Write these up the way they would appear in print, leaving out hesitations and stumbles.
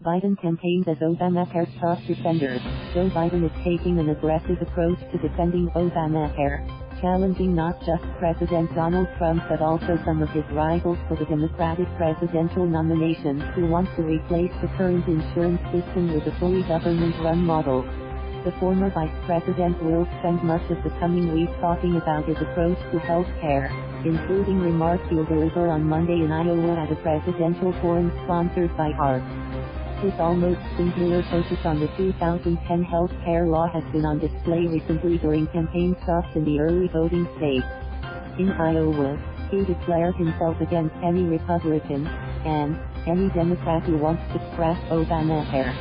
Biden campaigns as Obamacare's top defender. Joe Biden is taking an aggressive approach to defending Obamacare, challenging not just President Donald Trump but also some of his rivals for the Democratic presidential nomination who want to replace the current insurance system with a fully government-run model. The former vice president will spend much of the coming week talking about his approach to health care, including remarks he'll deliver on Monday in Iowa at a presidential forum sponsored by HARP. His almost singular focus on the 2010 health care law has been on display recently during campaign stops in the early voting states. In Iowa, he declared himself against any Republican, and any Democrat who wants to scrap Obamacare.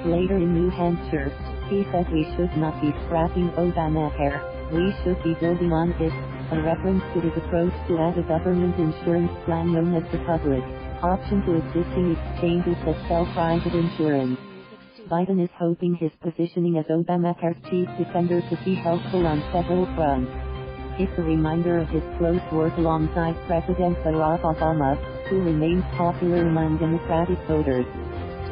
Later in New Hampshire, he said we should not be scrapping Obamacare, we should be building on it, a reference to his approach to add a government insurance plan known as the public option to existing exchanges that sell private insurance. Biden is hoping his positioning as Obamacare's chief defender could be helpful on several fronts. It's a reminder of his close work alongside President Barack Obama, who remains popular among Democratic voters.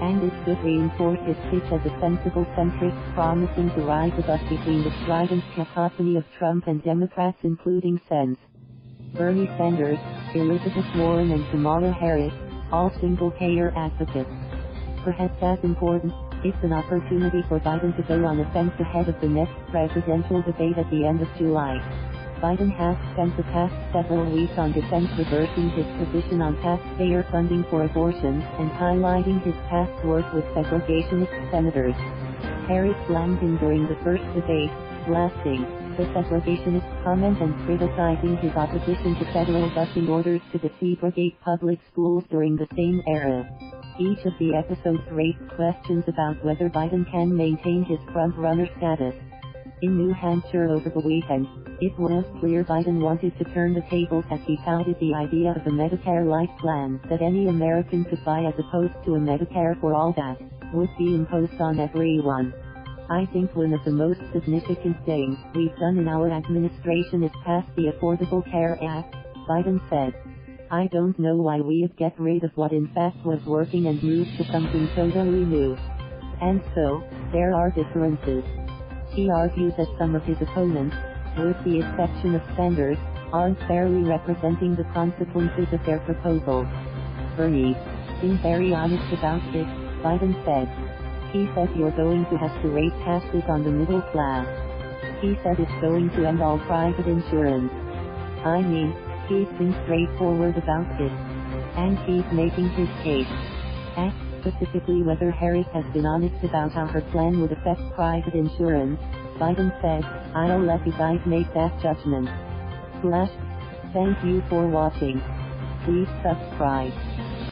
And it could reinforce his pitch as a sensible centrist promising to rise above between the strident cacophony of Trump and Democrats including Sens. Bernie Sanders, Elizabeth Warren and Kamala Harris, all single-payer advocates. Perhaps as important, it's an opportunity for Biden to go on offense ahead of the next presidential debate at the end of July. Biden has spent the past several weeks on defense reversing his position on taxpayer funding for abortion and highlighting his past work with segregationist senators. Harris slammed him during the first debate, blasting the segregationist comment and criticizing his opposition to federal busing orders to desegregate public schools during the same era. Each of the episodes raised questions about whether Biden can maintain his front-runner status. In New Hampshire over the weekend, it was clear Biden wanted to turn the tables as he touted the idea of a Medicare life plan that any American could buy as opposed to a Medicare for all that would be imposed on everyone. I think one of the most significant things we've done in our administration is pass the Affordable Care Act, Biden said. I don't know why we'd get rid of what in fact was working and move to something totally new. And so, there are differences. He argues that some of his opponents, with the exception of Sanders, aren't fairly representing the consequences of their proposals. Bernie's been very honest about it, Biden said. He said you're going to have to raise taxes on the middle class. He said it's going to end all private insurance. I mean, he's been straightforward about it. And he's making his case. Asked specifically whether Harris has been honest about how her plan would affect private insurance, Biden said, I'll let you guys make that judgment. Thank you for watching. Please subscribe.